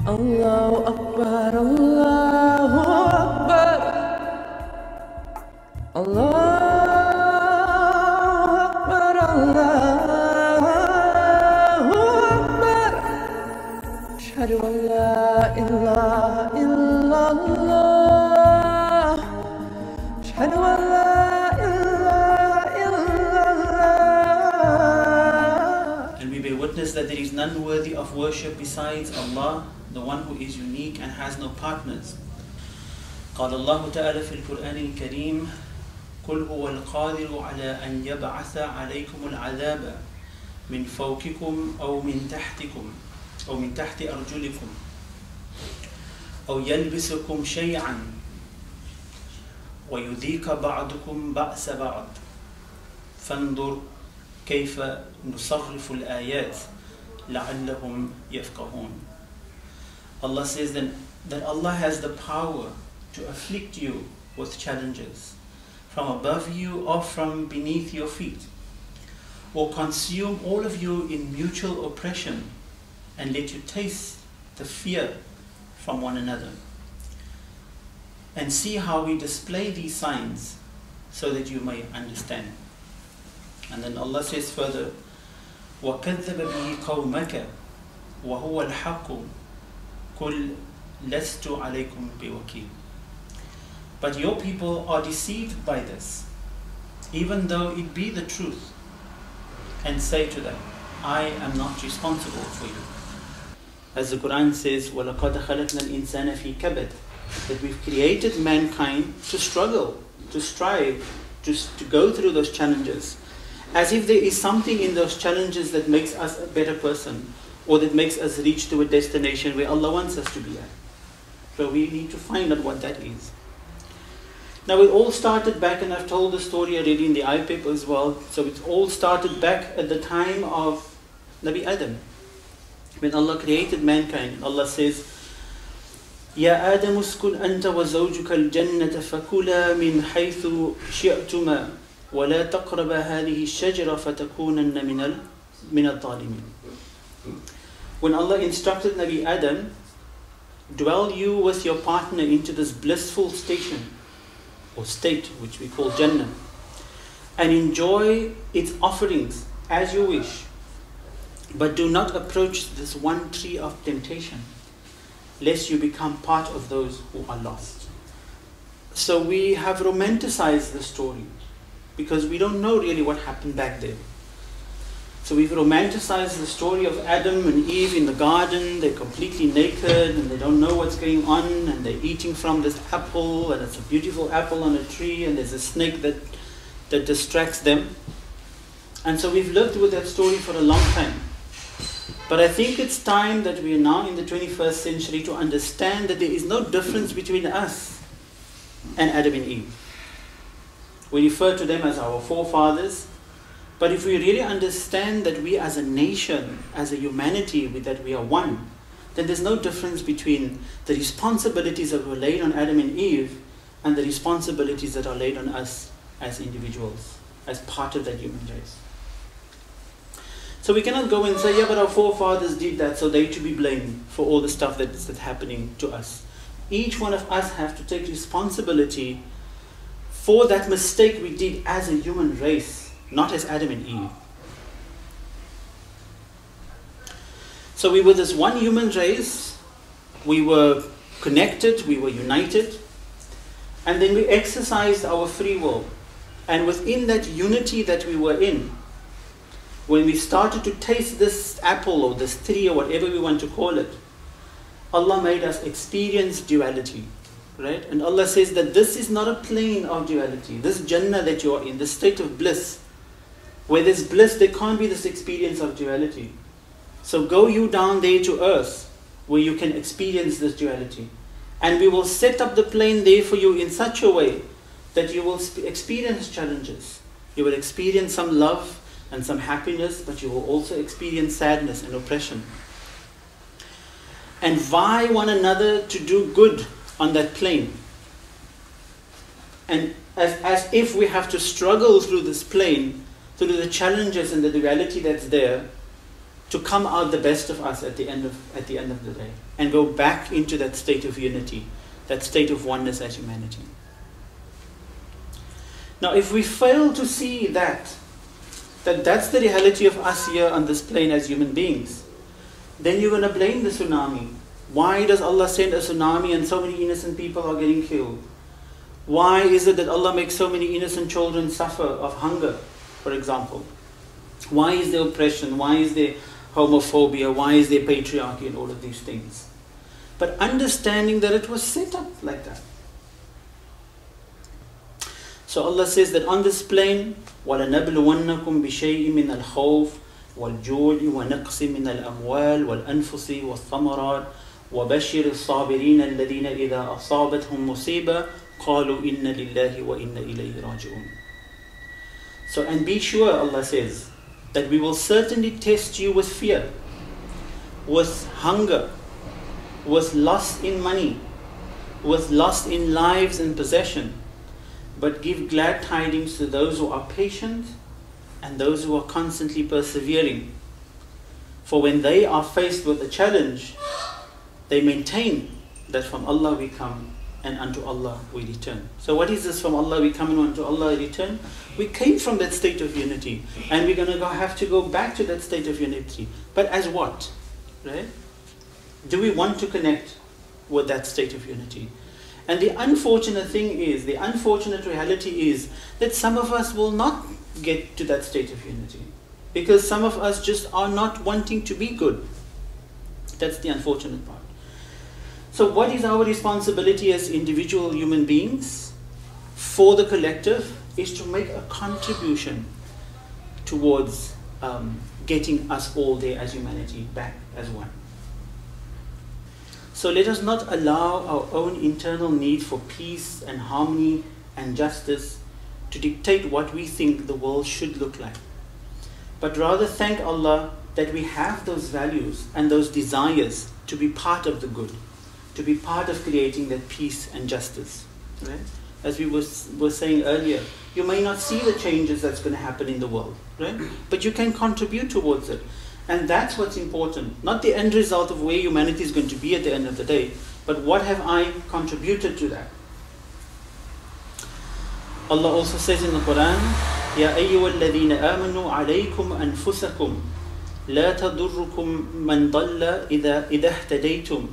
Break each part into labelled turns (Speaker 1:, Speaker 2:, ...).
Speaker 1: Allahu Akbar, Allahu Akbar, Allahu Akbar, Allahu Akbar. Ashhadu an la ilaha illallah. Ashhadu an la ilaha illallah.
Speaker 2: And we bear witness that there is none worthy of worship besides Allah, the one who is unique and has no partners. قال الله تعالى في القرآن الكريم قل هو القادر على أن يبعث عليكم العذاب من فوقكم أو من تحتكم أو من تحت أرجلكم أو يلبسكم شيئا ويذيق بعضكم بأس بعض فانظر كيف نصرف الآيات لعلهم يفقهون. Allah says that Allah has the power to afflict you with challenges from above you or from beneath your feet, or consume all of you in mutual oppression and let you taste the fear from one another. And see how we display these signs so that you may understand. And then Allah says further, وَكَذَّبَ بِهِ قَوْمَكَ وَهُوَ الْحَقُّ قُلْ لَسْتُ عَلَيْكُمْ بِوَكِيلٍ. But your people are deceived by this, even though it be the truth, and say to them, I am not responsible for you. As the Quran says, وَلَقَدْ خَلَقْنَا الْإِنسَانَ فِي كَبَدٍ, that we've created mankind to struggle, to strive, just to go through those challenges, as if there is something in those challenges that makes us a better person, or that makes us reach to a destination where Allah wants us to be at. So we need to find out what that is. Now it all started back, and I've told the story already in the iPaper as well, so it all started back at the time of Nabi Adam. When Allah created mankind, Allah says, يا آدم اسكن أنت وزوجك الجنة فكلا من حيث شئتما ولا تقربا هذه الشجرة فتكونن من الظالمين. When Allah instructed Nabi Adam, dwell you with your partner into this blissful station or state which we call Jannah, and enjoy its offerings as you wish, but do not approach this one tree of temptation, lest you become part of those who are lost. So we have romanticized the story because we don't know really what happened back there. So we've romanticized the story of Adam and Eve in the garden. They're completely naked and they don't know what's going on, and they're eating from this apple, and it's a beautiful apple on a tree, and there's a snake that distracts them. And so we've lived with that story for a long time. But I think it's time that we are now in the 21st century to understand that there is no difference between us and Adam and Eve. We refer to them as our forefathers. But if we really understand that we as a nation, as a humanity, that we are one, then there's no difference between the responsibilities that were laid on Adam and Eve and the responsibilities that are laid on us as individuals, as part of that human race. So we cannot go and say, yeah, but our forefathers did that, so they should be blamed for all the stuff that's happening to us. Each one of us have to take responsibility for that mistake we did as a human race, not as Adam and Eve. So we were this one human race, we were connected, we were united, and then we exercised our free will. And within that unity that we were in, when we started to taste this apple or this tree or whatever we want to call it, Allah made us experience duality. Right? And Allah says that this is not a plane of duality. This Jannah that you are in, this state of bliss, where there's bliss, there can't be this experience of duality. So go you down there to earth, where you can experience this duality. And we will set up the plane there for you in such a way that you will experience challenges. You will experience some love and some happiness, but you will also experience sadness and oppression. And vie one another to do good on that plane. And as if we have to struggle through this plane, through the challenges and the duality that's there, to come out the best of us at the end of the day, and go back into that state of unity, that state of oneness as humanity. Now, if we fail to see that's the reality of us here on this plane as human beings, then you're going to blame the tsunami. Why does Allah send a tsunami and so many innocent people are getting killed? Why is it that Allah makes so many innocent children suffer of hunger, for example? Why is there oppression? Why is there homophobia? Why is there patriarchy and all of these things? But understanding that it was set up like that. So Allah says that on this plane, وَلَنَبْلُوَنَّكُمْ بِشَيْءٍ مِّنَ الْخَوْفِ وَالْجُوعِ وَنَقْصٍ مِّنَ الْأَمْوَالِ وَالْأَنفُسِ وَالثَّمَرَاتِ وَبَشِّرِ الصَّابِرِينَ الَّذِينَ إِذَا أَصَابَتْهُمْ مُصِيبَةٌ قَالُوا إِنَّ لِلَّهِ وَإِنَّ إِلَيْهِ رَاجِعُونَ. So, and be sure, Allah says, that we will certainly test you with fear, with hunger, with loss in money, with loss in lives and possession. But give glad tidings to those who are patient and those who are constantly persevering. For when they are faced with a challenge, they maintain that from Allah we come and unto Allah we return. So what is this, from Allah we come and unto Allah we return? We came from that state of unity, and we're going to have to go back to that state of unity. But as what? Right? Do we want to connect with that state of unity? And the unfortunate thing is, the unfortunate reality is that some of us will not get to that state of unity, because some of us just are not wanting to be good. That's the unfortunate part. So what is our responsibility as individual human beings for the collective is to make a contribution towards getting us all there as humanity back as one. So let us not allow our own internal need for peace and harmony and justice to dictate what we think the world should look like, but rather thank Allah that we have those values and those desires to be part of the good, to be part of creating that peace and justice. Right? As we were saying earlier, you may not see the changes that's going to happen in the world, right? But you can contribute towards it. And that's what's important. Not the end result of where humanity is going to be at the end of the day, but what have I contributed to that? Allah also says in the Quran, يَا أَيُّهَا الَّذِينَ آمَنُوا عَلَيْكُمْ أَنفُسَكُمْ لَا تَضُرُّكُمْ مَنْ ضَلَّ إِذَا اهْتَدَيْتُمْ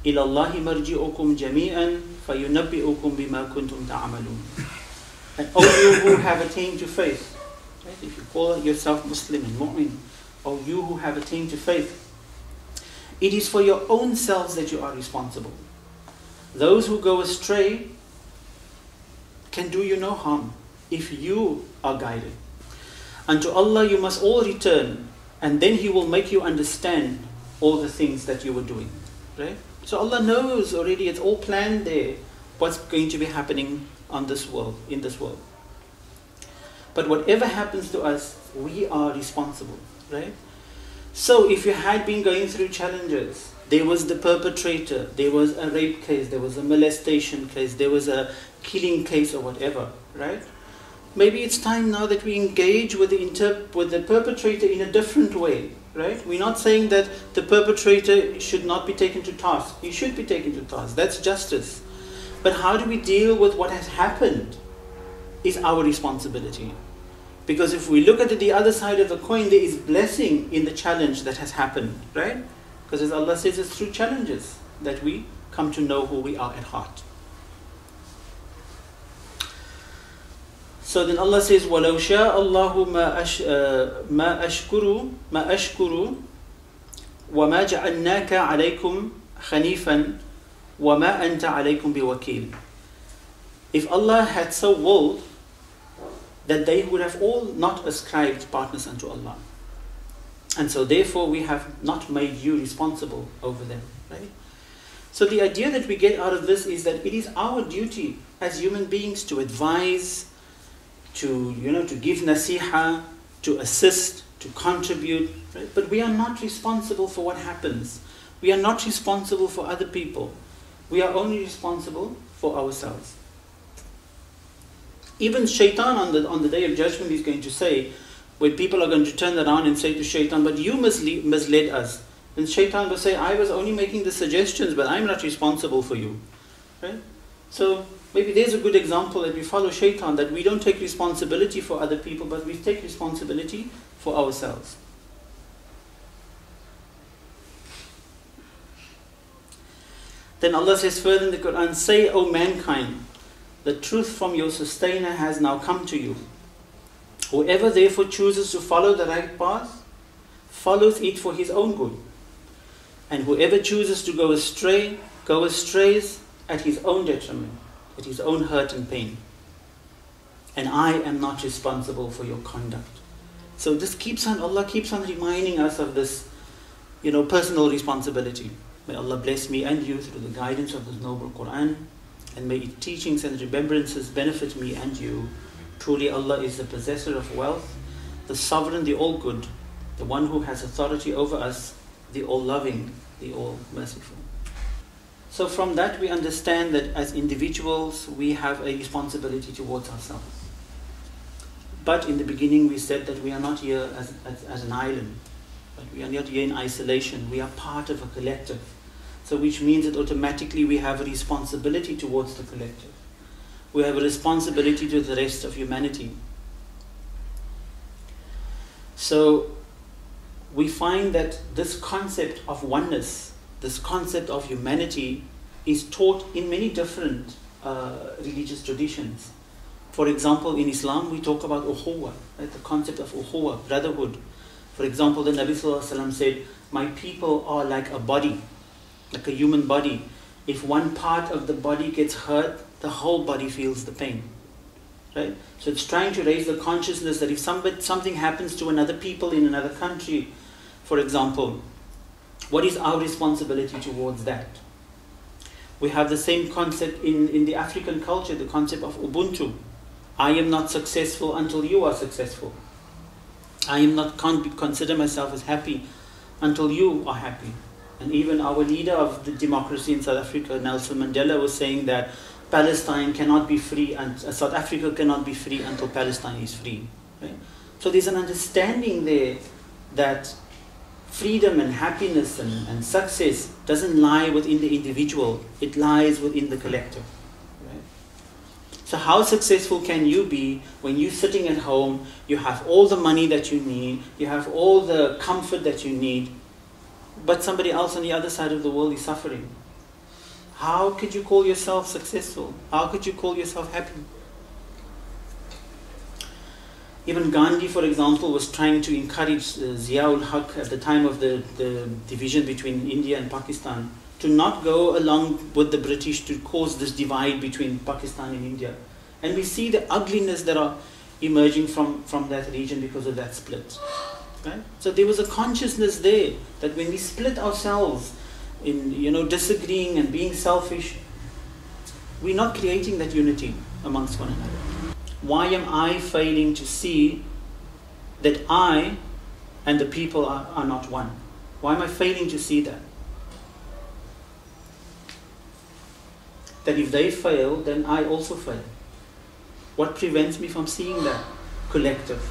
Speaker 2: إِلَى اللَّهِ مَرْجِعُكُمْ جَمِيعًا فَيُنَبِّئُكُمْ بِمَا كُنْتُمْ تَعْمَلُونَ. And all you who have attained to faith, right? If you call yourself Muslim and Mu'min, or you who have attained to faith, it is for your own selves that you are responsible. Those who go astray can do you no harm if you are guided. Unto Allah you must all return, and then He will make you understand all the things that you were doing. Right? So Allah knows already, it's all planned there, what's going to be happening on this world, in this world. But whatever happens to us, we are responsible. Right? So if you had been going through challenges, there was the perpetrator, there was a rape case, there was a molestation case, there was a killing case or whatever, right? Maybe it's time now that we engage with the perpetrator in a different way, right? We're not saying that the perpetrator should not be taken to task. He should be taken to task. That's justice. But how do we deal with what has happened is our responsibility. Because if we look at the other side of the coin, there is blessing in the challenge that has happened, right? Because as Allah says, it's through challenges that we come to know who we are at heart. So then Allah says, وَلَوْ شَاءَ اللَّهُ مَا أَشْكُرُ وَمَا جَعَلْنَاكَ عَلَيْكُمْ خَنِيفًا وَمَا أَنْتَ عَلَيْكُمْ بِوَكِيلٍ. If Allah had so willed, that they would have all not ascribed partners unto Allah. And so therefore we have not made you responsible over them. Right? So the idea that we get out of this is that it is our duty as human beings to advise, to give nasiha, to assist, to contribute. Right? But we are not responsible for what happens. We are not responsible for other people. We are only responsible for ourselves. Even Shaitan on the day of judgment is going to say, when people are going to turn around and say to shaitan, but you misled us. Then shaitan will say, I was only making the suggestions, but I'm not responsible for you. Right? So maybe there's a good example that we follow shaitan, that we don't take responsibility for other people, but we take responsibility for ourselves. Then Allah says further in the Quran, say, O mankind, the truth from your sustainer has now come to you. Whoever therefore chooses to follow the right path, follows it for his own good. And whoever chooses to go astray, strays at his own detriment, at his own hurt and pain. And I am not responsible for your conduct. So this Allah keeps on reminding us of this, personal responsibility. May Allah bless me and you through the guidance of this noble Quran, and may its teachings and remembrances benefit me and you. Truly Allah is the possessor of wealth, the sovereign, the all-good, the one who has authority over us, the all-loving, the all-merciful. So from that we understand that as individuals we have a responsibility towards ourselves. But in the beginning we said that we are not here as an island. But we are not here in isolation. We are part of a collective. So which means that automatically we have a responsibility towards the collective. We have a responsibility to the rest of humanity. So we find that this concept of oneness, this concept of humanity, is taught in many different religious traditions. For example, in Islam we talk about ukhuwa, right? The concept of ukhuwa, brotherhood. For example, the Nabi Sallallahu Alaihi Wasallam said, my people are like a body, like a human body. If one part of the body gets hurt, the whole body feels the pain. Right? So it's trying to raise the consciousness that if something happens to another people in another country, for example, what is our responsibility towards that? We have the same concept in the African culture, the concept of Ubuntu. I am not successful until you are successful. I can't consider myself as happy until you are happy. And even our leader of the democracy in South Africa, Nelson Mandela, was saying that Palestine cannot be free and South Africa cannot be free until Palestine is free. Right? So there's an understanding there that freedom and happiness and success doesn't lie within the individual, it lies within the collective. So how successful can you be when you're sitting at home, you have all the money that you need, you have all the comfort that you need, but somebody else on the other side of the world is suffering? How could you call yourself successful? How could you call yourself happy? Even Gandhi, for example, was trying to encourage Zia-ul-Haq at the time of the division between India and Pakistan to not go along with the British to cause this divide between Pakistan and India. And we see the ugliness that are emerging from that region because of that split. Right? So there was a consciousness there that when we split ourselves in disagreeing and being selfish, we're not creating that unity amongst one another. Why am I failing to see that I and the people are not one? Why am I failing to see that? That if they fail, then I also fail. What prevents me from seeing that collective?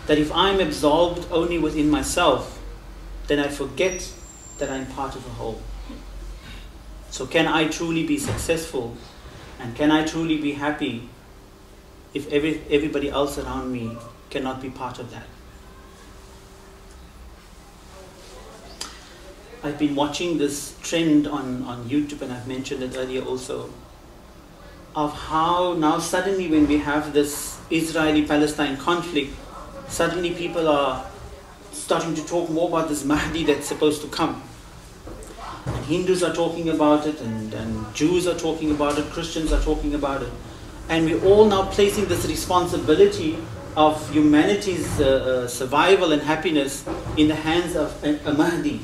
Speaker 2: That if I'm absorbed only within myself, then I forget that I'm part of a whole. So can I truly be successful and can I truly be happy if everybody else around me cannot be part of that? I've been watching this trend on YouTube, and I've mentioned it earlier also, of how now suddenly when we have this Israeli-Palestine conflict, suddenly people are starting to talk more about this Mahdi that's supposed to come. And Hindus are talking about it, and Jews are talking about it, Christians are talking about it. And we're all now placing this responsibility of humanity's survival and happiness in the hands of a Mahdi.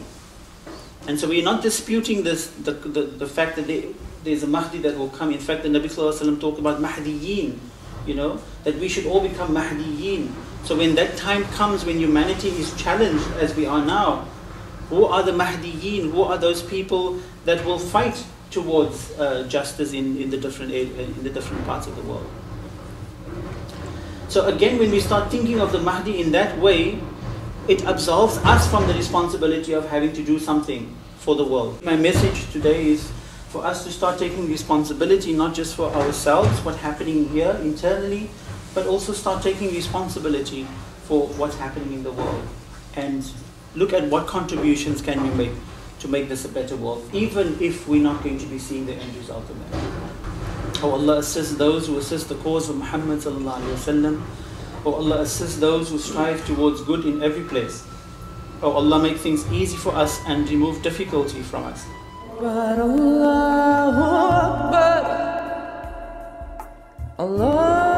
Speaker 2: And so we're not disputing this, the fact that there's a Mahdi that will come. In fact, the Nabi Sallallahu Alaihi Wasallam talked about Mahdiyin, that we should all become Mahdiyin. So when that time comes, when humanity is challenged as we are now, who are the Mahdiyin? Who are those people that will fight towards justice in the different parts of the world? So again, when we start thinking of the Mahdi in that way, it absolves us from the responsibility of having to do something for the world. My message today is for us to start taking responsibility, not just for ourselves, what's happening here internally, but also start taking responsibility for what's happening in the world. And look at what contributions can we make to make this a better world, even if we're not going to be seeing the end result of that. Oh Allah, assist those who assist the cause of Muhammad sallallahu alaihi wasallam. Oh Allah, assist those who strive towards good in every place. Oh Allah, make things easy for us and remove difficulty from us.
Speaker 1: Allahu Akbar, Allah.